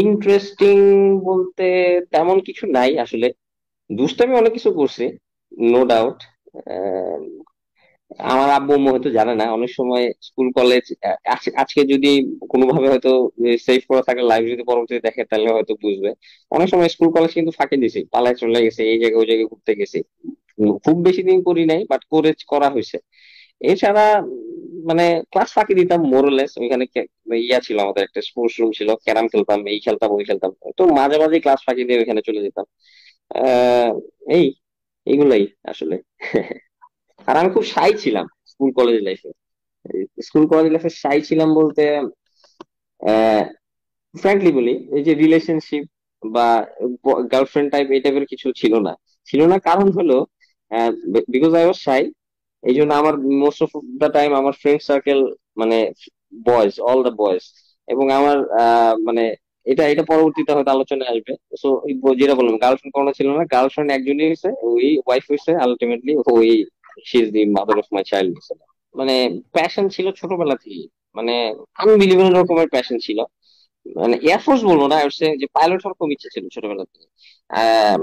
Interesting বলতে তেমন কিছু নাই আসলে। দুষ্টামি অনেক কিছু করছি, নো ডাউট। আমার আব্বু আম্মু হয়তো জানে না, অনেক সময় স্কুল কলেজ আজকে যদি কোনোভাবে হয়তো সেভ করা থাকে লাইভ, যদি পরবর্তীতে দেখে তাহলে হয়তো বুঝবে। অনেক সময় স্কুল কলেজ কিন্তু ফাঁকি দিছি, পালায় চলে গেছে, এই জায়গায় ওই জায়গায় ঘুরতে গেছি। খুব বেশি দিন করি নাই, বাট করা হয়েছে। এছাড়া মানে ক্লাস ফাঁকি দিতাম মোরলেস ওইখানে। ইয়া ছিল, আমাদের একটা স্পোর্টস রুম ছিল, ক্যারাম খেলতাম, এই খেলতাম ওই খেলতাম, তো মাঝে মাঝে ক্লাস ফাঁকি দিয়ে ওইখানে চলে যেতাম। আহ এই এইগুলাই আসলে। আর আমি খুব শাই ছিলাম স্কুল কলেজ লাইফে। স্কুল কলেজ লাইফে শাই ছিলাম বলতে, ফ্র্যাঙ্কলি বলি, এই যে রিলেশনশিপ বা গার্লফ্রেন্ড টাইপ এই টাইপের কিছু ছিল না। ছিল না কারণ হলো, বিকজ আই ওয়াজ শাই। এই জন্য আমার মোস্ট অফ দা টাইম আমার ফ্রেন্ড সার্কেল মানে বয়েজ, অল দ্য বয়েজ। এবং আমার মানে এটা এটা পরবর্তীতে হয়তো আলোচনায় আসবে। সো যেটা বললাম, গার্লফ্রেন্ড কোনো ছিল না, গার্লফ্রেন্ড একজনই হয়েছে, ওই ওয়াইফ হয়েছে আলটিমেটলি, ওই she is the mother of my child. মানে প্যাশন ছিল ছোটবেলা থেকে, মানে আনবিলিভেবল রকমের প্যাশন ছিল। মানে এয়ারফোর্স বলবো না, হচ্ছে যে পাইলট হওয়ার খুব ইচ্ছা ছিল ছোটবেলা থেকে। আহ,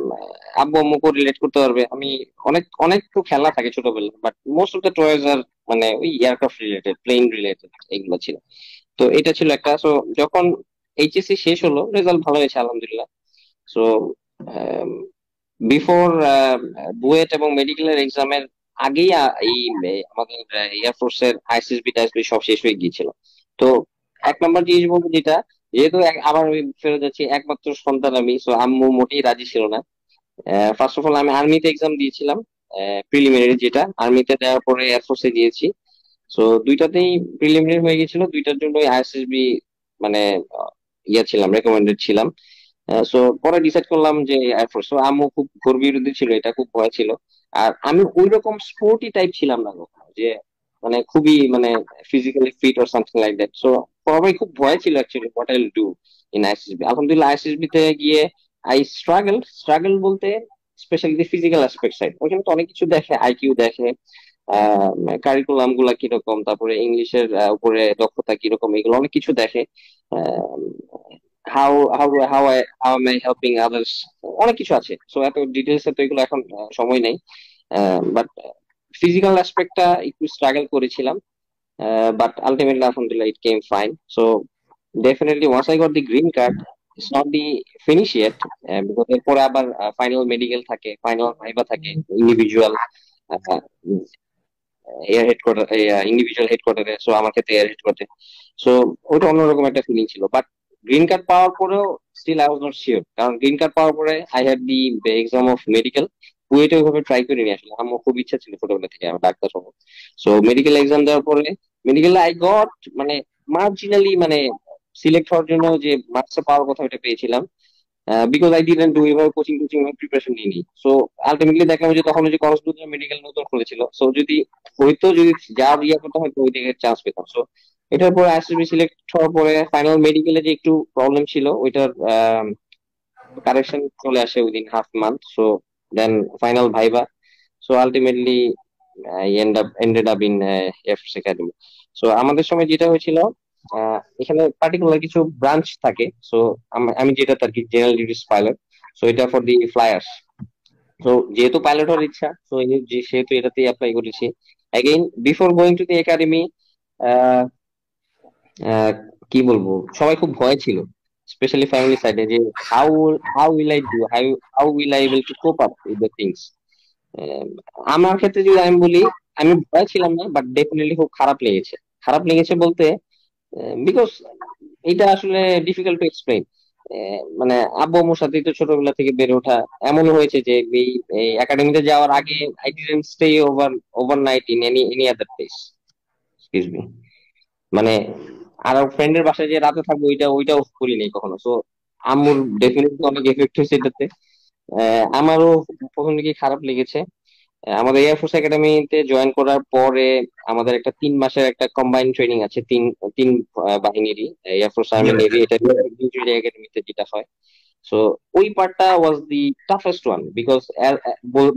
আব্বু আম্মু রিলেট করতে পারবে। আমি অনেক অনেক তো খেলা থাকে ছোটবেলা, but most of the toys আর মানে ওই এয়ারক্রাফট রিলেটেড, প্লেন রিলেটেড, এগুলো ছিল। তো এটা ছিল একটা। সো যখন এইচএসসি শেষ হলো, রেজাল্ট ভালো হয়েছে আলহামদুলিল্লাহ। সো বিফোর বুয়েট এবং মেডিকেলের এক্সামের আগেই আমাদের এয়ারফোর্সের আইএসএসবি টাইসবি সব শেষ হয়ে গিয়েছিল। তো এক নম্বর জিনিস বলবো যেটা, যেহেতু আবার ওই ফেরত যাচ্ছি, একমাত্র সন্তান আমি, সো আম্মু মোটেই রাজি ছিল না। ফার্স্ট অফ অল আমি আর্মিতে এক্সাম দিয়েছিলাম, প্রিলিমিনারি, যেটা আর্মিতে দেওয়ার পরে এয়ারফোর্সে দিয়েছি। সো দুইটাতেই প্রিলিমিনারি হয়ে গেছিল, দুইটার জন্য আইএসএসবি মানে ইয়ে ছিলাম, রেকমেন্ডেড ছিলাম। সো পরে ডিসাইড করলাম যে এয়ারফোর্স। তো আম্মু খুব ঘোর বিরোধী ছিল, এটা খুব ভয় ছিল। আর আমি ওই রকম স্পোর্টি টাইপ ছিলাম না কখনো, যে মানে খুবই মানে physically fit or something like that. So সবাই খুব ভয় ছিল actually what I'll do in ISSB. আলহামদুলিল্লাহ আইএসএসবি তে গিয়ে আই স্ট্রাগল বলতে স্পেশালি ফিজিক্যাল অ্যাসপেক্ট সাইড, ওখানে তো অনেক কিছু দেখে, আইকিউ দেখে, কারিকুলাম গুলা কিরকম, তারপরে ইংলিশের উপরে দক্ষতা কিরকম, এগুলো অনেক কিছু দেখে। How M I helping others, অনেক কিছু আছে। সো এত ডিটেলস তো এগুলো এখন সময় নেই। বাট ফিজিক্যাল অ্যাসপেক্টটা একটু স্ট্রাগল করেছিলাম, বাট আলটিমেটলি আলহামদুলিল্লাহ it came fine. So definitely once I got the green card, it's not the finish yet, because এরপরে আবার ফাইনাল মেডিকেল থাকে, ফাইনাল ভাইবা থাকে, ইন্ডিভিজুয়াল এয়ার হেডকোয়ার্টার, ইন্ডিভিজুয়াল হেডকোয়ার্টারে। সো আমার ক্ষেত্রে এয়ার হেডকোয়ার্টারে। সো ওইটা অন্যরকম একটা ফিলিং ছিল। বাট গ্রিন কার্ড পাওয়ার পরেও still I was not sure, কারণ গ্রিন কার্ড পাওয়ার পরে I had the exam of medical. কুয়েটে ওইভাবে ট্রাই করিনি আসলে, আমার খুব ইচ্ছা ছিল ছোটবেলা থেকে আমার ডাক্তার হবো। সো মেডিকেল এক্সাম দেওয়ার পরে মেডিকেল আই গট মানে মার্জিনালি মানে সিলেক্ট হওয়ার জন্য যে মার্কস পাওয়ার কথা ওটা পেয়েছিলাম, বিকজ আই ডিডন্ট ডু এভাবে কোচিং টোচিং প্রিপারেশন নিইনি। সো আলটিমেটলি দেখলাম যে তখন ওই যে কক্সবাজার মেডিকেল নতুন খুলেছিল, সো যদি হয়তো যদি যা ইয়ে করতাম হয়তো ওই দিকে চান্স পেতাম। সো এটার পরে আইএসএসবি সিলেক্ট হওয়ার পরে ফাইনাল মেডিকেলে যে একটু প্রবলেম ছিল, ওইটার কারেকশন চলে আসে within half month. So then final viva. So ultimately ended up in FS academy. সো আমাদের সময় যেটা হয়েছিল, এখানে পার্টিকুলার কিছু ব্রাঞ্চ থাকে। সো আমি যেটা আর কি জেনারেল ডিউটিস পাইলট। সো এটা ফর দি ফ্লায়ার্স। তো যেহেতু পাইলট হওয়ার ইচ্ছা, তো সেহেতু এটাতেই অ্যাপ্লাই করেছি। Again before going to the academy, কি বলবো, সবাই খুব ভয় ছিল, স্পেশালি ফ্যামিলি সাইডে, যে how how will I do, how how will I able to cope up with the things. আমার ক্ষেত্রে যদি আমি বলি, আমি ভয় ছিলাম না, বাট ডেফিনেটলি খুব খারাপ লেগেছে। খারাপ লেগেছে বলতে, বিকজ এটা আসলে ডিফিকাল্ট টু এক্সপ্লেইন। মানে আব্বু আম্মুর সাথে তো ছোটবেলা থেকে বেড়ে ওঠা, এমন হয়েছে যে এই একাডেমিতে যাওয়ার আগে I didn't stay overnight in any other place. Excuse me, মানে আর ফ্রেন্ডের বাসায় যে রাতে থাকবো, ওইটাও করি নাই কখনো। সো আম্মুর ডেফিনেটলি অনেক এফেক্ট হয়েছে এটাতে। আমারও প্রথম দিকে খারাপ লেগেছে। আমাদের এয়ারফোর্স একাডেমিতে জয়েন করার পরে আমাদের একটা 3 মাসের একটা কম্বাইন্ড ট্রেনিং আছে, তিন তিন বাহিনীরই, এয়ারফোর্স আর্মি নেভি, এটা মিলিটারি একাডেমিতে যেটা হয়। সো ওই পার্টটা was the toughest one, because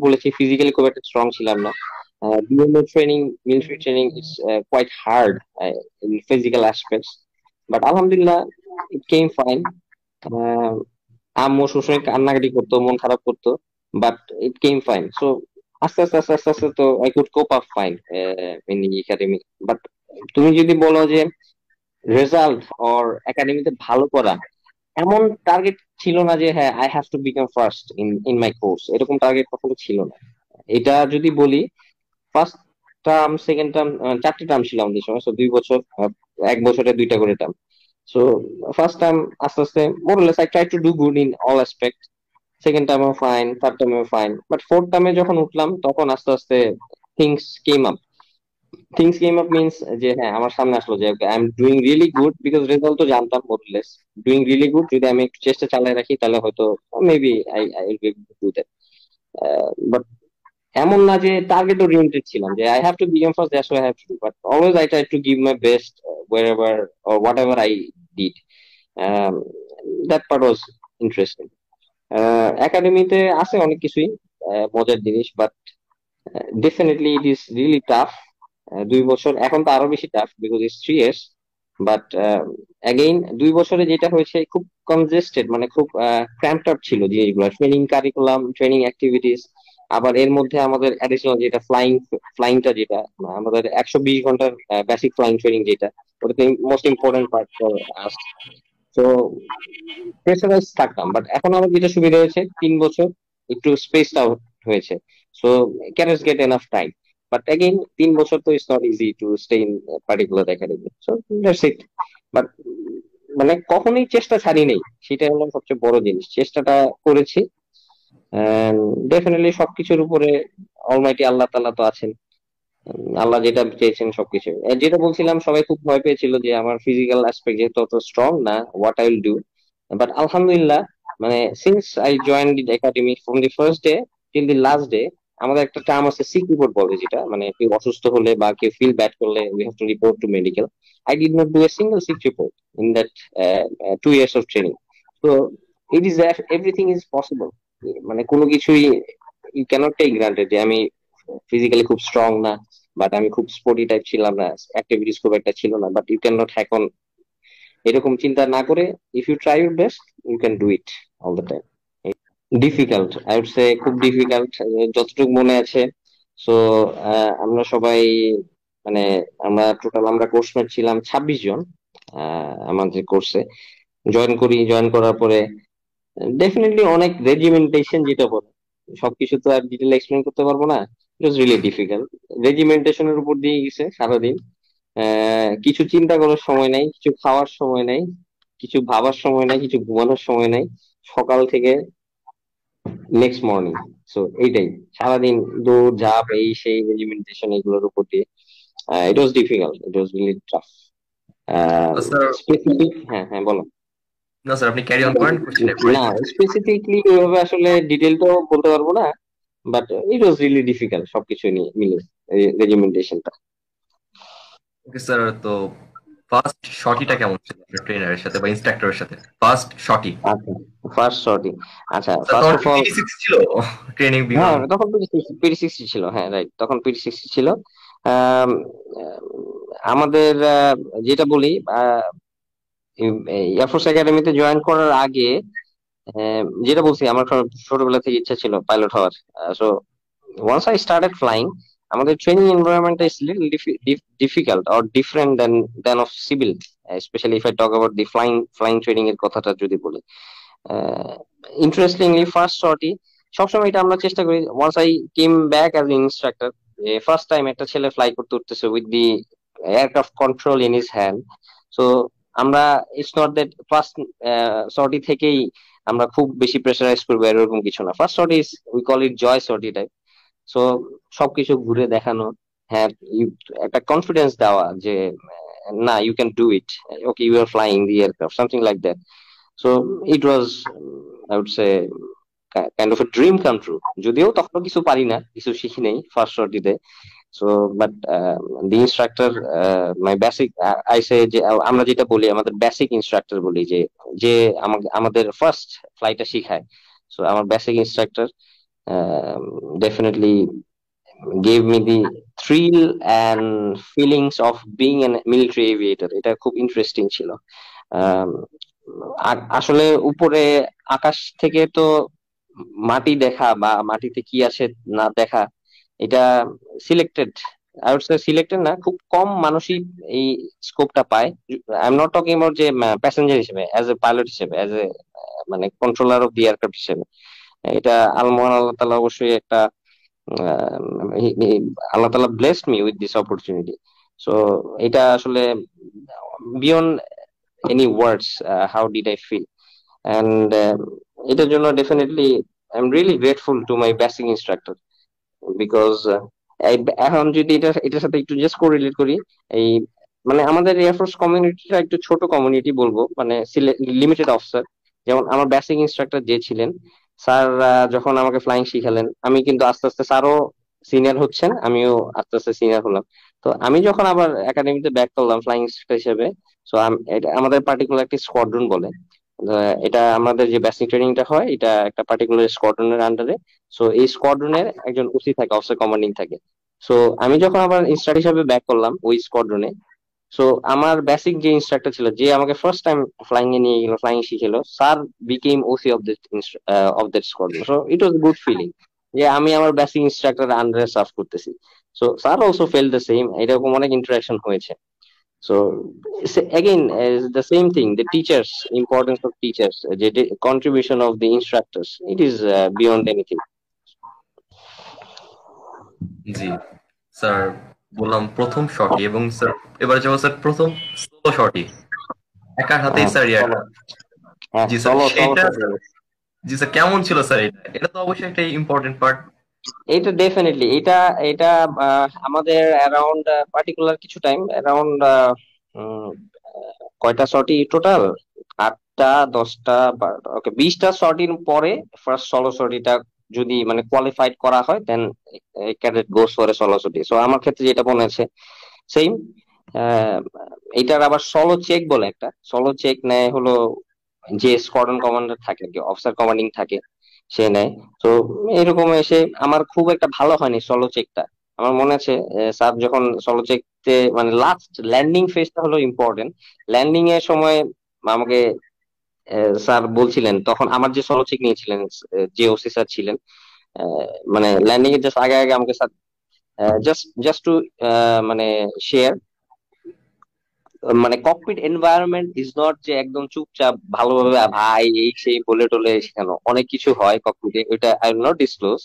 বলেছি ফিজিক্যালি খুব একটা স্ট্রং ছিলাম না। BMA training, military training is quite hard in physical aspects. But আলহামদুলিল্লাহ ইট কেম ফাইন। আম্মু সবসময় কান্নাকাটি করতো, মন খারাপ করতো, but it came fine. So আস্তে আস্তে তো I could cope up fine in academy. But তুমি যদি বলো যে রেজাল্ট অর একাডেমিতে ভালো করা, এমন টার্গেট ছিল না যে হ্যাঁ I have to become first in in my course, এরকম টার্গেট কখনো ছিল না। এটা যদি বলি, ফার্স্ট টার্ম, সেকেন্ড টার্ম, 4টে টার্ম ছিল আমাদের সময়, তো 2 বছর, এক বছরে 2টা করে টার্ম। সো ফার্স্ট টার্ম আস্তে আস্তে more or less I try to do good in all aspect, second টার্মে ফাইন, থার্ড টার্মে ফাইন, বাট ফোর্থ টার্মে যখন উঠলাম তখন আস্তে আস্তে things came up. Things came up means যে হ্যাঁ আমার সামনে আসলো যে I am doing really good, because result তো জানতাম মোরলেস। ডুইং রিয়েলি গুড, যদি আমি একটু চেষ্টা চালিয়ে রাখি তাহলে হয়তো maybe I I will be able to do that. But এমন না যে টার্গেট ওরিয়েন্টেড ছিলাম যে I have to become first, that's why I have to do, but always I try to give my best wherever or whatever I did. Um, that part was interesting. একাডেমিতে আছে অনেক কিছুই মজার জিনিস, but definitely it is really tough. 2 বছর, এখন তো আরো বেশি tough because it's 3 years. But again 2 বছরে যেটা হয়েছে খুব কনজেস্টেড, মানে খুব ক্র্যাম্পড আপ ছিল জিনিসগুলো, ট্রেনিং কারিকুলাম, ট্রেনিং অ্যাক্টিভিটিস। আবার এর মধ্যে আমাদের অ্যাডিশনাল যেটা ফ্লাইংটা, যেটা আমাদের 120 ঘন্টার বেসিক ফ্লাইং ট্রেনিং, যেটা ওটা most important part for us. তো প্রেসারাইজ থাকতাম, বাট এখন আমার যেটা সুবিধা হয়েছে 3 বছর একটু স্পেসড আউট হয়েছে। So cadets gate enough time. But again 3 বছর তো it's not easy to stay in particular academy, so that's it. But মানে কখনোই চেষ্টা ছাড়ি নেই, সেটা হলো সবচেয়ে বড় জিনিস, চেষ্টাটা করেছি। ডেফিনেটলি সবকিছুর উপরে অলমাইটি আল্লাহ তাআলা তো আছেন। আল্লাহ যেটা চেয়েছেন সবকিছু। যেটা বলছিলাম, সবাই খুব ভয় পেয়েছিল যে আমার ফিজিক্যাল অ্যাসপেক্ট যেহেতু অত স্ট্রং না, what I will do. But আলহামদুলিল্লাহ, মানে since I join the academy, from the first day till the last day, আমাদের একটা টার্ম আছে সিক রিপোর্ট বলে, যেটা মানে কেউ অসুস্থ হলে বা কেউ ফিল ব্যাড করলে we have to report to medical. I did not do a single sick report in that 2 years of training. তো ইট ইজ, এভরিথিং ইজ পসিবল। মানে কোনো কিছুই ইউ ক্যানট টেক গ্রান্টেড যে আমি ফিজিক্যালি খুব স্ট্রং না, বাট আমি খুব স্পোর্টি টাইপ ছিলাম না, অ্যাক্টিভিটিস খুব একটা ছিল না, but you can not hack on, এরকম চিন্তা না করে if you try your best you can do it all the time. Difficult, I would say খুব ডিফিকাল্ট, যতটুকু মনে আছে। সো আমরা সবাই, মানে আমরা টোটাল আমরা কোর্সমেট ছিলাম 26 জন আমাদের কোর্সে জয়েন করি। জয়েন করার পরে ডেফিনেটলি অনেক রেজিমেন্টেশন, যেটা বলে সবকিছু তো আর ডিটেল এক্সপ্লেন করতে পারবো না। ইট ওয়াজ রিয়েলি ডিফিকাল্ট। রেজিমেন্টেশনের উপর দিয়ে গেছে সারাদিন। কিছু চিন্তা করার সময় নাই, কিছু খাওয়ার সময় নাই, কিছু ভাবার সময় নাই, কিছু ঘুমানোর সময় নাই, সকাল থেকে নেক্সট মর্নিং। সো এইটাই সারাদিন দৌড় ঝাঁপ, এই সেই রেজিমেন্টেশন, এগুলোর উপর দিয়ে it was difficult, it was really tough. Sir, specific, হ্যাঁ হ্যাঁ বলো। না স্যার, আপনি ক্যারি অন করেন, কোশ্চেন পরে না, করতেছি। স্পেসিফিকলি ওইভাবে আসলে ডিটেলটাও বলতে পারবো না, but it was really difficult সবকিছু নিয়ে মিলে রেজিমেন্টেশনটা। ওকে স্যার, তো ফার্স্ট শটিটা কেমন ছিল আপনার ট্রেনারের সাথে বা ইনস্ট্রাক্টরের সাথে? ফার্স্ট শটি আচ্ছা, ফার্স্ট সর্টি। আচ্ছা, স্যার, ফার্স্ট তখন অফ কি অল, পিটি 6 ছিল ট্রেনিং বিমান? হ্যাঁ তখন পিডি সিক্সটি ছিল, হ্যাঁ রাইট, তখন পিডি সিক্সটি ছিল। আম, আহ, আমাদের যেটা বলি, এয়ারফোর্স একাডেমিতে জয়েন করার আগে, যেটা বলছি আমার ছোটবেলা থেকে ইচ্ছা ছিল পাইলট হওয়ার। So once I started flying, আমাদের training environment is little difficult or different than of civil, especially if I talk about the flying training এর কথাটা যদি বলি। ইন্টারেস্টিংলি ফার্স্ট শটই, সবসময় এটা আমরা চেষ্টা করি, once I came back as an instructor, first time একটা ছেলে ফ্লাই করতে উঠতেছে with the aircraft control in his hand. So আমরা, it's not that first sortie থেকেই আমরা খুব বেশি প্রেসারাইজ করবো, এরকম কিছু না। First shot is, we call it joy shot. So সবকিছু ঘুরে দেখানো, হ্যাঁ একটা কনফিডেন্স দেওয়া যে না, you can do it, okay you are flying the aircraft, something like that. So it was, I would say, kind of a dream come true. যদিও তখন কিছু পারি না, কিছু শিখি নেই ফার্স্ট শর্টিতে। So but the instructor, my basic, I say যে আমরা যেটা বলি আমাদের বেসিক ইনস্ট্রাক্টর বলি, যে যে আমাদের ফার্স্ট ফ্লাইটটা শিখায়। সো আমার basic instructor definitely gave me the thrill and feelings of being an military aviator. এটা খুব ইন্টারেস্টিং ছিল। আসলে উপরে আকাশ থেকে তো মাটি দেখা বা মাটিতে কি আছে না দেখা, এটা selected, I would say selected না, খুব কম মানুষই এই স্কোপটা পায়। I am not talking about যে প্যাসেঞ্জার হিসেবে, অ্যাজ এ পাইলট হিসেবে, অ্যাজ এ মানে কন্ট্রোলার অফ দি এয়ারক্রাফট হিসেবে। এটা মহান আল্লাহ তাআলা অবশ্যই একটা আল্লাহ তাআলা blessed me with this opportunity. So এটা আসলে beyond any words, how did I feel. And এটার জন্য definitely I am really grateful to my basic instructor, because এখন যদি এটার সাথে একটু জাস্ট কোরিলেট করি, এই মানে আমাদের এয়ারফোর্স কমিউনিটিটা একটু ছোট কমিউনিটি বলবো, মানে লিমিটেড অফিসার। যেমন আমার বেসিক ইনস্ট্রাক্টর যে ছিলেন স্যার, যখন আমাকে ফ্লাইং শিখালেন, আমি কিন্তু আস্তে আস্তে স্যারও সিনিয়র হচ্ছেন, আমিও আস্তে আস্তে সিনিয়র হলাম। তো আমি যখন আবার একাডেমিতে ব্যাক করলাম ফ্লাইং ইনস্ট্রাক্টর হিসেবে, সো এটা আমাদের পার্টিকুলার একটি স্কোয়াড্রন বলে। এটা আমাদের যে বেসিক ট্রেনিংটা হয়, এটা একটা পার্টিকুলার স্কোয়াড্রনের আন্ডারে। সো এই স্কোয়াড্রনের একজন ওসি থাকে, অফিসার কমান্ডিং থাকে। সো আমি যখন আবার ইনস্ট্রাক্টর হিসেবে ব্যাক করলাম ওই স্কোয়াড্রনে, সো আমার বেসিক যে ইনস্ট্রাক্টর ছিল, যে আমাকে ফার্স্ট টাইম ফ্লাইং এ নিয়ে গেল, ফ্লাইং শিখেলো, sir became OC of that squadron. So it was good feeling যে আমি আমার বেসিক ইনস্ট্রাক্টর আন্ডারে সার্ভ করতেছি। So sir also felt the same, এরকম অনেক ইন্টারাকশন হয়েছে। So again, the same thing, the teachers, importance of teachers, the contribution of the instructors, it is beyond anything. G sir, বললাম প্রথম শটই, এবং sir এবার যাবো স্যার প্রথম সোলো শটই, একার হাতেই স্যার চলো, এয়ারক্রাফট। হ্যাঁ জি স্যার, চলো চলো সেইটা চলো। জি স্যার কেমন ছিল স্যার? এটা এটা তো অবশ্যই একটা ইম্পর্টেন্ট পার্ট। এটা ডেফিনেটলি, এটা এটা আমাদের অ্যারাউন্ড পার্টিকুলার কিছু টাইম অ্যারাউন্ড কয়টা সর্টি টোটাল, 8টা 10টা, ওকে 20টা সর্টির পরে ফার্স্ট সলো সর্টিটা যদি মানে কোয়ালিফাইড করা হয়, then cadet goes for a solo sortie. So আমার ক্ষেত্রে যেটা মনে আছে সেম। এটার আবার সলো চেক বলে, একটা সলো চেক নেয় হলো যে স্কোয়াড্রন কমান্ডার থাকে আর কি, অফিসার কমান্ডিং থাকে, সে নেয়। তো এরকম এসে আমার খুব একটা ভালো হয়নি সলো চেকটা। আমার মনে আছে স্যার যখন সলো চেকতে মানে লাস্ট ল্যান্ডিং ফেজটা হলো ইম্পর্টেন্ট, ল্যান্ডিং এর সময় আমাকে স্যার বলছিলেন, তখন আমার যে সলো চেক নিয়েছিলেন যে ওসি স্যার ছিলেন, মানে ল্যান্ডিং এর জাস্ট আগে আগে আমাকে স্যার জাস্ট জাস্ট টু মানে শেয়ার, মানে ককপিট এনভায়রনমেন্ট ইজ নট যে একদম চুপচাপ ভালোভাবে ভাই এই সেই বলে টলে শেখানো, অনেক কিছু হয় ককপিটে, ওইটা I will not disclose.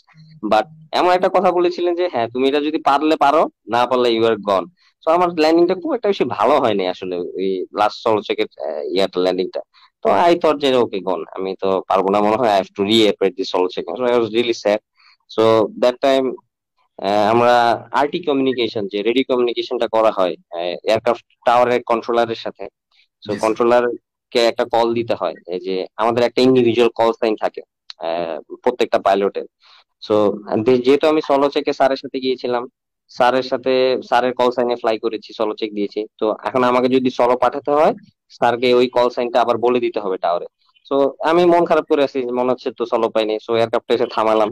But এমন একটা কথা বলেছিলেন যে হ্যাঁ তুমি এটা যদি পারলে পারো, না পারলে ইউ আর গন। তো আমার ল্যান্ডিংটা খুব একটা বেশি ভালো হয়নি আসলে, ওই লাস্ট সলো চেকের ইয়ারটা ল্যান্ডিংটা। তো আই থট যে ওকে গন, আমি তো পারবো না মনে হয়, I have to reappear this solo check. So I was really sad. So that time আমরা আরটি কমিউনিকেশন, যে রেডিও কমিউনিকেশনটা করা হয় এয়ারক্রাফট টাওয়ারের কন্ট্রোলারের সাথে, সো জি স্যার। কন্ট্রোলার কে একটা কল দিতে হয়। এই যে আমাদের একটা ইন্ডিভিজুয়াল কল সাইন থাকে প্রত্যেকটা পাইলটের। সো যেহেতু আমি সলো চেকে স্যারের সাথে গিয়েছিলাম, স্যারের সাথে স্যারের কল সাইনে ফ্লাই করেছি, সলো চেক দিয়েছি, তো এখন আমাকে যদি সলো পাঠাতে হয়, স্যারকে ওই কল সাইনটা আবার বলে দিতে হবে টাওয়ারে। সো আমি মন খারাপ করে আছি, মনে হচ্ছে তো সলো পাইনি। সো এয়ারক্রাফটে এসে থামালাম,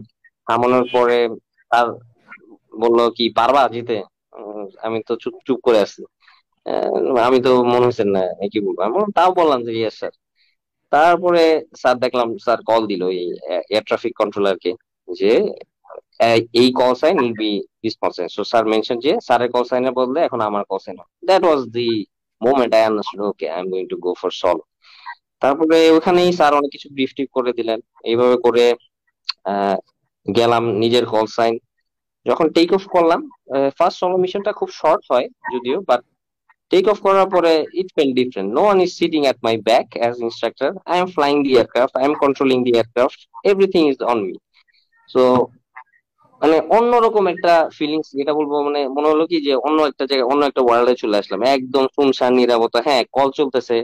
থামানোর পরে স্যার বললো কি পারবা জিতে? আমি তো চুপ চুপ করে আছি। আমি তো মনে হচ্ছে না, আমি কি বলবো, আমি তাও বললাম যে ইয়েস স্যার। তারপরে স্যার দেখলাম স্যার কল দিল এই এয়ার ট্রাফিক কন্ট্রোলারকে, যে এই call sign will be responsive. So sir mention যে স্যারের কল সাইনের বদলে এখন আমার call sign. That was the moment I understood okay I am going to go for solo. তারপরে ওখানেই স্যার অনেক কিছু ব্রিফ টিপ করে দিলেন, এইভাবে করে আহ, গেলাম নিজের কল সাইন। যখন টেক অফ করলাম, ফার্স্ট সলো মিশনটা খুব শর্ট হয় যদিও, বাট টেক অফ করার পরে it felt different. No one is sitting at my back as instructor, I am flying the aircraft, I am controlling the aircraft, everything is on me. So মানে অন্যরকম একটা feelings, যেটা বলবো মানে মনে হলো কি যে অন্য একটা জায়গায়, অন্য একটা ওয়ার্ল্ডে চলে আসলাম, একদম শুনশান নিরবতা। হ্যাঁ কল চলতেছে,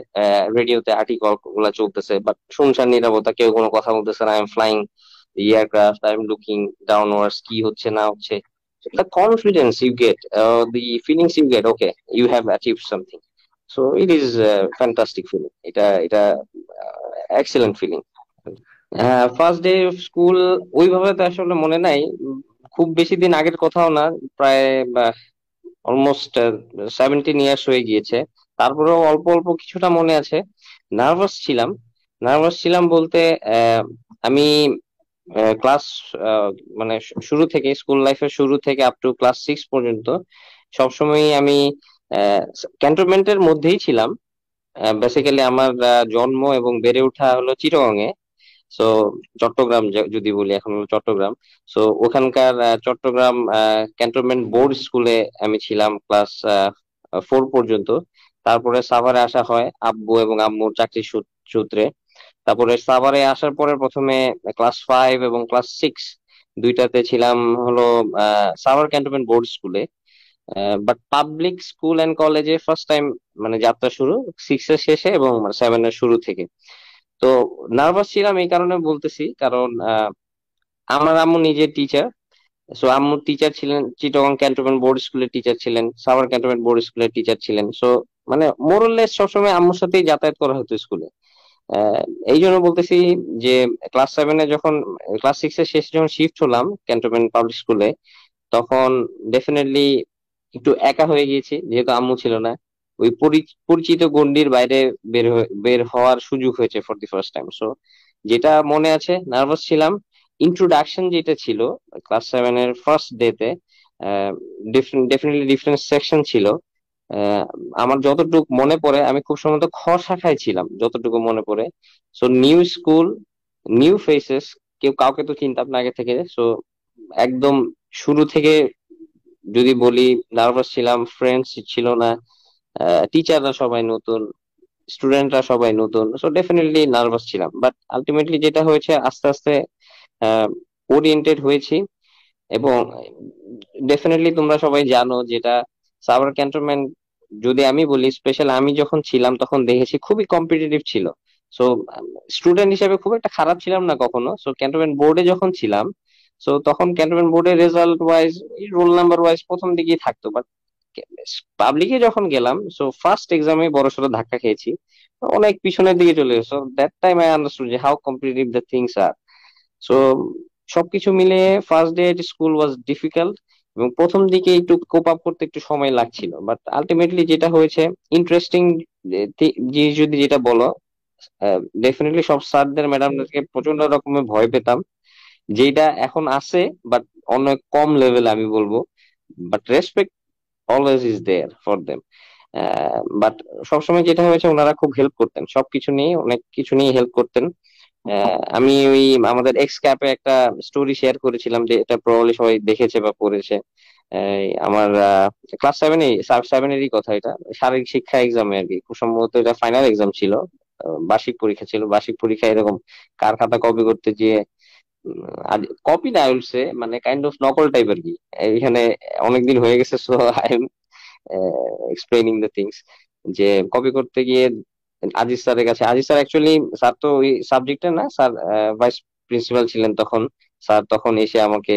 রেডিওতে আর্টিকল গুলা চলতেছে, বাট শুনশান নিরবতা, কেউ কোনো কথা বলতেছে না। I am flying the aircraft, I'm looking downwards, কি হচ্ছে না হচ্ছে। So the confidence you get, the feelings you get, okay, you have achieved something. So it is a fantastic feeling. এটা excellent feeling. First day of school ওইভাবে তো আসলে মনে নাই, খুব বেশি দিন আগের কথাও না, প্রায় অলমোস্ট 17 ইয়ার্স হয়ে গিয়েছে। তারপরেও অল্প অল্প কিছুটা মনে আছে। নার্ভাস ছিলাম। নার্ভাস ছিলাম বলতে আমি ক্লাস মানে শুরু থেকে, স্কুল লাইফের শুরু থেকে আপ টু ক্লাস 6 পর্যন্ত সবসময় আমি ক্যান্টনমেন্টের মধ্যেই ছিলাম। বেসিক্যালি আমার জন্ম এবং বেড়ে ওঠা হলো চিটাগং এ। সো চট্টগ্রাম যদি বলি, এখন হলো চট্টগ্রাম। সো ওখানকার চট্টগ্রাম ক্যান্টনমেন্ট বোর্ড স্কুলে আমি ছিলাম ক্লাস 4 পর্যন্ত। তারপরে সাভারে আসা হয় আব্বু এবং আম্মুর চাকরির সূত্রে। তারপরে সাভারে আসার পরে প্রথমে ক্লাস 5 এবং ক্লাস 6 দুইটাতে ছিলাম হলো সাভার ক্যান্টনমেন্ট বোর্ড স্কুলে। বাট পাবলিক স্কুল এন্ড কলেজে ফার্স্ট টাইম মানে যাত্রা শুরু 6 এর শেষে এবং 7 এর শুরু থেকে। তো নার্ভাস ছিলাম এই কারণে বলতেছি, কারণ আমার আম্মু নিজে টিচার। সো আম্মু টিচার ছিলেন, চিটাগং ক্যান্টনমেন্ট বোর্ড স্কুলের টিচার ছিলেন, সাভার ক্যান্টনমেন্ট বোর্ড স্কুলের টিচার ছিলেন। সো মানে মোরলেস সবসময় আম্মুর সাথেই যাতায়াত করা হতো স্কুলে। আহ, এই জন্য বলতেছি যে ক্লাস 7-এ যখন, ক্লাস 6 এর শেষে যখন শিফট হলাম ক্যান্টনমেন্ট পাবলিক স্কুলে, তখন ডেফিনেটলি একটু একা হয়ে গিয়েছি, যেহেতু আম্মু ছিল না। ওই পরিচিত গণ্ডির বাইরে বের হওয়ার সুযোগ হয়েছে for the first time. So যেটা মনে আছে, নার্ভাস ছিলাম। ইন্ট্রোডাকশন যেটা ছিল ক্লাস 7-এর ফার্স্ট ডেতে, ডেফিনেটলি ডিফারেন্ট সেকশন ছিল। আহ, আমার যতটুকু মনে পড়ে, আমি খুব সম্ভবত খ শাখায় ছিলাম যতটুকু মনে পড়ে। So new school, new faces, কেউ কাউকে তো চিনতাম না আগে থেকে। সো একদম শুরু থেকে যদি বলি, নার্ভাস ছিলাম, ফ্রেন্ডস ছিল না, টিচাররা সবাই নতুন, স্টুডেন্টরা সবাই নতুন। সো ডেফিনেটলি নার্ভাস ছিলাম, বাট আলটিমেটলি যেটা হয়েছে আস্তে আস্তে ওরিয়েন্টেড হয়েছি। এবং ডেফিনেটলি তোমরা সবাই জানো যেটা, সাভার ক্যান্টনমেন্ট যদি আমি বলি স্পেশাল, আমি যখন ছিলাম তখন দেখেছি খুবই কম্পিটিটিভ ছিল। সো স্টুডেন্ট হিসেবে খুব একটা খারাপ ছিলাম না কখনো। সো ক্যান্টনমেন্ট বোর্ডে যখন ছিলাম, সো তখন ক্যান্টনমেন্ট বোর্ডের result wise, roll number wise প্রথম দিকেই থাকতো। বাট পাবলিকে যখন গেলাম, সো ফার্স্ট এক্সামে বড়সড় ধাক্কা খেয়েছি, অনেক পিছনের দিকে চলে গেছে। দ্যাট টাইম আই আন্ডারস্টুড যে how competitive the things are. So সবকিছু মিলিয়ে first day school was difficult, এবং প্রথম দিকে একটু কোপ আপ করতে একটু সময় লাগছিল। বাট আলটিমেটলি যেটা হয়েছে, ইন্টারেস্টিং জিনিস যদি যেটা বলো, ডেফিনেটলি সব স্যারদের ম্যাডামদেরকে প্রচন্ড রকমের ভয় পেতাম, যেটা এখন আছে, বাট অনেক কম লেভেল আমি বলবো। But respect always is there for them. But সবসময় যেটা হয়েছে, ওনারা খুব হেল্প করতেন, সবকিছু নিয়ে, অনেক কিছু নিয়ে হেল্প করতেন। আমি ওই আমাদের এক্স ক্যাপে একটা স্টোরি শেয়ার করেছিলাম, যে এটা প্রবাবলি সবাই দেখেছে বা পড়েছে। আমার ক্লাস 7-এরই কথা এটা, শারীরিক শিক্ষা এক্সামে আর কি, খুব সম্ভবত এটা ফাইনাল এক্সাম ছিল। বার্ষিক পরীক্ষা ছিল, বার্ষিক পরীক্ষা এরকম কার খাতা কপি করতে গিয়ে, কপি না বলছে, মানে কাইন্ড অফ নকল টাইপ আর কি। এখানে অনেকদিন হয়ে গেছে, so I am explaining the things. যে কপি করতে গিয়ে আজিজ স্যারের কাছে, আজিজ স্যার অ্যাকচুয়ালি, স্যার তো ওই সাবজেক্টের না, স্যার ভাইস প্রিন্সিপাল ছিলেন তখন। স্যার তখন এসে আমাকে,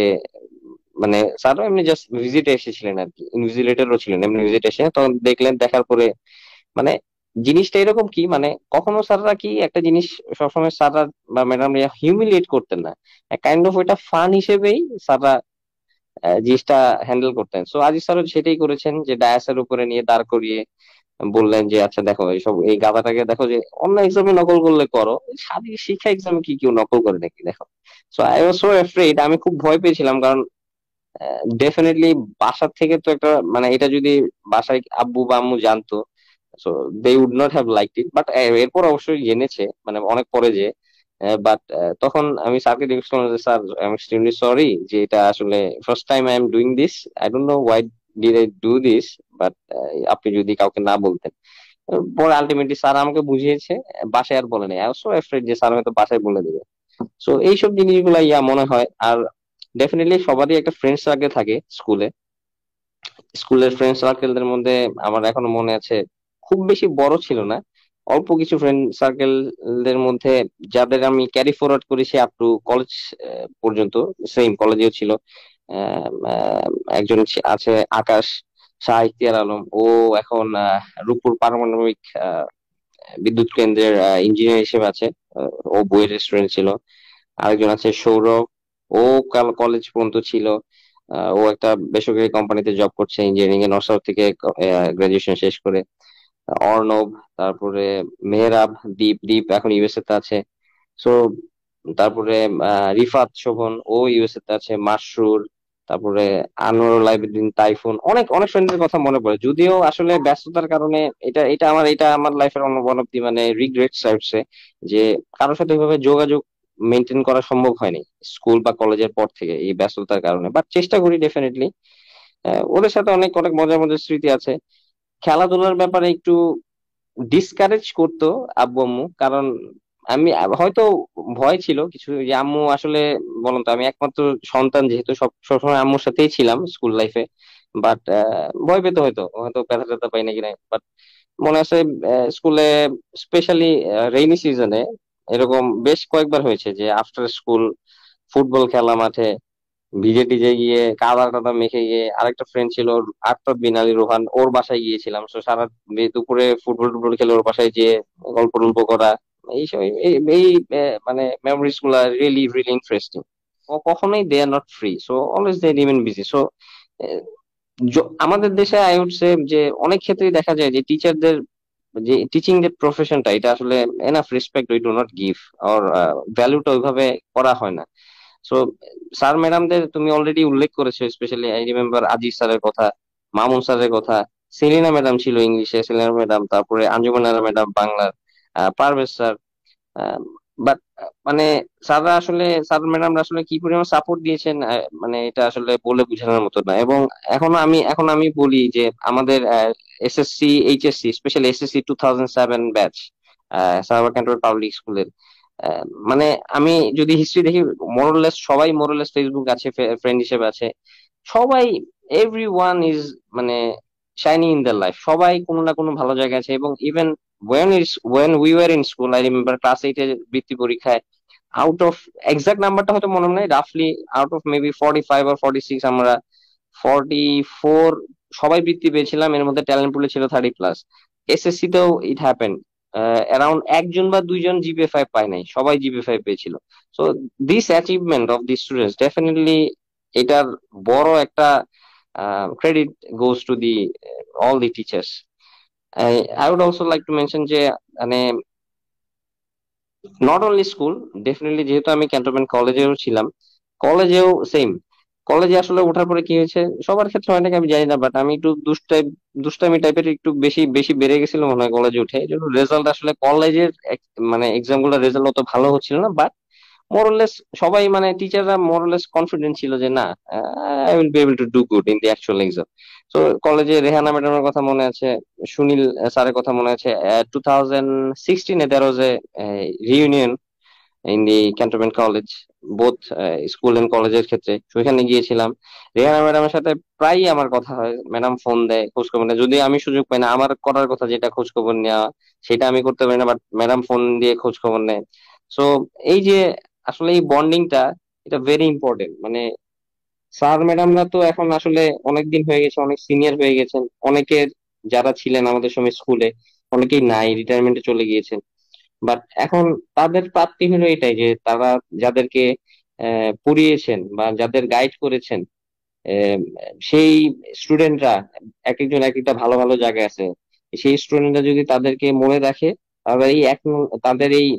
মানে স্যারও এমনি জাস্ট ভিজিটে এসেছিলেন আর কি, ইনভিজিলেটরও ছিলেন, এমনি ভিজিট এসে তখন দেখলেন, দেখার পরে মানে জিনিসটা এরকম কি, মানে কখনো স্যাররা কি একটা জিনিস, সবসময় স্যাররা বা ম্যাডাম হিউমিলিয়েট করতেন না, কাইন্ড অফ ওইটা ফান হিসেবেই স্যাররা জিনিসটা হ্যান্ডেল করতেন। সো আজিজ স্যারও সেটাই করেছেন, যে ডায়াসের উপরে নিয়ে দাঁড় করিয়ে বললেন যে আচ্ছা দেখো, এইসব এই গাধাটাকে দেখো, যে অন্য এক্সামে নকল করলে করো, শারীরিক শিক্ষা এক্সামে কি কেউ নকল করে নাকি, দেখো। So I was so afraid, আমি খুব ভয় পেয়েছিলাম, কারণ ডেফিনেটলি বাসার থেকে তো একটা, মানে এটা যদি বাসায় আব্বু বা আম্মু জানতো, so they would not have liked it. But এরপর অবশ্যই জেনেছে, মানে অনেক পরে যে। বাট তখন আমি স্যারকে জিজ্ঞেস করলাম যে sir, I am extremely sorry, যে এটা আসলে first time I am doing this, I don't know why did I do this, but আপনি যদি কাউকে না বলতেন। পরে আলটিমেটলি স্যার আমাকে বুঝিয়েছে, বাসায় আর বলে নাই। আই ওয়াজ সো অ্যাফ্রেড যে স্যার হয়তো বাসায় বলে দেবে। সো এইসব জিনিসগুলো মনে হয়। আর ডেফিনেটলি সবারই একটা ফ্রেন্ড সার্কেল থাকে স্কুলে। স্কুলের ফ্রেন্ড সার্কেলদের মধ্যে আমার এখনো মনে আছে, খুব বেশি বড় ছিল না, অল্প কিছু ফ্রেন্ড সার্কেলদের মধ্যে যাদের আমি ক্যারি ফরওয়ার্ড করেছি আপ টু কলেজ পর্যন্ত, সেম কলেজেও ছিল। একজন আছে আকাশ, শাহ ইখতিয়ার আলম, ও এখন রূপপুর পারমাণবিক বিদ্যুৎ কেন্দ্রের ইঞ্জিনিয়ার হিসেবে আছে। ও বইয়ের স্টুডেন্ট ছিল। আরেকজন আছে সৌরভ, ও কাল কলেজ পর্যন্ত ছিল। ও একটা বেসরকারি কোম্পানিতে জব করছে ইঞ্জিনিয়ারিং এ, নর্থ সাউথ থেকে গ্রাজুয়েশন শেষ করে। অর্ণব, তারপরে মেহরাব, দীপ দীপ এখন ইউএসএ তে আছে। সো তারপরে রিফাত শোভন ও ইউএসএ তে আছে, মাসরুর, তারপরে আনোয়ারুল আইবিদিন, টাইফুন, অনেক অনেক ফ্রেন্ডের কথা মনে পড়ে, যদিও আসলে ব্যস্ততার কারণে এটা আমার লাইফের ওয়ান অফ দি মানে রিগ্রেটস হচ্ছে যে কারোর সাথে এভাবে যোগাযোগ মেনটেন করা সম্ভব হয়নি স্কুল বা কলেজের পর থেকে এই ব্যস্ততার কারণে। বাট চেষ্টা করি ডেফিনেটলি। ওদের সাথে অনেক অনেক মজার মজার স্মৃতি আছে। খেলাধুলার ব্যাপারে একটু ডিসকারেজ করতো আব্বু আম্মু, কারণ আমি হয়তো ভয় ছিল কিছু যে আম্মু আসলে, বলুন তো, আমি একমাত্র সন্তান যেহেতু সবসময় আম্মুর সাথেই ছিলাম স্কুল লাইফে। বাট ভয় পেতে হয়তো হয়তো ব্যথা ট্যাথা পাই নাকি না। বাট মনে আছে স্কুলে স্পেশালি রেইনি সিজনে এরকম বেশ কয়েকবার হয়েছে যে আফটার স্কুল ফুটবল খেলা মাঠে ভিজে টিজে গিয়ে কাদা টাদা মেখে গিয়ে, আরেকটা ফ্রেন্ড ছিল আফতাব বিন আলী রোহান, ওর বাসায় গিয়েছিলাম। তো সারা দুপুরে ফুটবল টুটবল খেলে ওর বাসায় যেয়ে গল্প টল্প করা, এইসব এই মানে মেমোরিজ গুলা রিয়েলি রিয়েলি ইন্টারেস্টিং। কখনোই they are not free, so always they remain busy. So আমাদের দেশে আই উড সে যে অনেক ক্ষেত্রেই দেখা যায় যে টিচারদের যে টিচিং যে প্রফেশনটা, এটা আসলে enough respect we do not give, আর ভ্যালুটা ওইভাবে করা হয় না। সো স্যার ম্যাডামদের তুমি অলরেডি উল্লেখ করেছো, স্পেশালি আই রিমেম্বার আজিজ স্যারের কথা, মামুন স্যারের কথা, সেলিনা ম্যাডাম ছিল ইংলিশে, সেলিনা ম্যাডাম, তারপরে আঞ্জুমানারা ম্যাডাম বাংলার, পারভেজ স্যার। বাট মানে স্যার ম্যাডামরা আসলে কি পরিমাণ সাপোর্ট দিয়েছেন, মানে এটা আসলে বলে বোঝানোর মতো না। এবং এখন আমি বলি যে আমাদের SSC HSC, specially SSC 2007 batch server cantonment public স্কুলের, মানে আমি যদি হিস্ট্রি দেখি, মোরলেস সবাই মোরলেস ফেসবুক আছে, ফ্রেন্ড হিসেবে আছে সবাই। এভরি ওয়ান ইজ মানে শাইনিং ইন দ্য লাইফ, সবাই কোনো না কোনো ভালো জায়গায় আছে। এবং even when we were in school, I remember class 8 এর বৃত্তি পরীক্ষায় আউট অফ, এক্সাক্ট নাম্বারটা হয়তো মনে নেই, রাফলি আউট অফ মেবি 45 আর 46, আমরা 44 সবাই বৃত্তি পেয়েছিলাম, এর মধ্যে ট্যালেন্ট পুলে ছিল 30+। এসএসসি তেও ইট হ্যাপেন, অ্যারাউন্ড একজন বা দুইজন জিপিএ 5 পায় নাই, সবাই জিপিএ 5 পেয়েছিল। So this achievement of the students definitely, এটার বড় একটা credit goes to the all the teachers. I would also like to mention যে মানে নট অনলি স্কুল, ডেফিনেটলি যেহেতু আমি ক্যান্টনমেন্ট কলেজেও ছিলাম, কলেজেও সেম। কলেজে আসলে ওঠার পরে কি হয়েছে, সবার ক্ষেত্রে হয় নাকি আমি জানি না, বাট আমি একটু দুষ্টামি টাইপের একটু বেশি বেশি বেড়ে গেছিল মনে হয় কলেজে উঠে, এই জন্য রেজাল্ট আসলে কলেজের মানে এক্সাম গুলোর রেজাল্ট অত ভালো হচ্ছিল না। বাট মোরলেস সবাই মানে টিচাররা মোরলেস কনফিডেন্ট ছিল যে না, I will be able to do good in the actual exam. তো কলেজে রেহানা ম্যাডামের কথা মনে আছে, সুনীল স্যারের কথা মনে আছে। 2016 there was a reunion in the cantonment college, both school and কলেজের ক্ষেত্রে, সেখানে গিয়েছিলাম। রেহানা ম্যাডামের সাথে প্রায়ই আমার কথা হয়, ম্যাডাম ফোন দেয় খোঁজ খবর নেয়, যদি আমি সুযোগ পাই না, আমার করার কথা যেটা খোঁজ খবর নেওয়া, সেটা আমি করতে পারি না, বাট ম্যাডাম ফোন দিয়ে খোঁজ খবর নেয়। সো এই যে আসলে এই বন্ডিংটা, এটা ভেরি ইম্পর্টেন্ট। মানে স্যার ম্যাডামরা তো এখন আসলে অনেক দিন হয়ে গেছে, অনেক সিনিয়র হয়ে গেছেন, অনেকের যারা ছিলেন আমাদের সময় স্কুলে অনেকেই নাই, রিটায়ারমেন্টে চলে গিয়েছেন। বাট এখন তাদের প্রাপ্তি হলো এটাই যে তারা যাদেরকে পড়িয়েছেন বা যাদের গাইড করেছেন, আহ, সেই স্টুডেন্টরা এক একজন এক একটা ভালো ভালো জায়গায় আছে। সেই স্টুডেন্টরা যদি তাদেরকে মনে রাখে, তাদের তাদের এই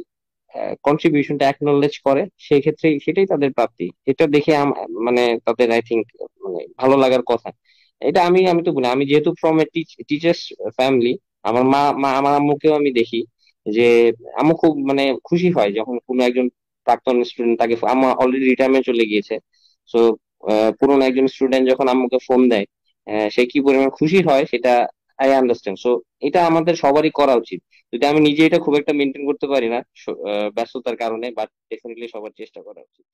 কন্ট্রিবিউশনটা অ্যাকনলেজ করে, সেই ক্ষেত্রে সেটাই তাদের প্রাপ্তি। এটা দেখে মানে তাদের আই থিঙ্ক মানে ভালো লাগার কথা। এটা আমি তো বলি, আমি যেহেতু ফ্রম এ টিচার্স ফ্যামিলি, আমার আমার আম্মুকেও আমি দেখি যে আম্মু খুব মানে খুশি হয় যখন কোনো একজন প্রাক্তন স্টুডেন্ট তাকে, আম্মু অলরেডি রিটায়ারমেন্ট চলে গিয়েছে। সো পুরোনো একজন স্টুডেন্ট যখন আম্মুকে ফোন দেয়, সে কি পরিমাণ খুশি হয় সেটা আই আন্ডারস্ট্যান্ড। সো এটা আমাদের সবারই করা উচিত। যদি আমি নিজে এটা খুব একটা মেনটেন করতে পারি না ব্যস্ততার কারণে, বাট ডেফিনেটলি সবার চেষ্টা করা উচিত।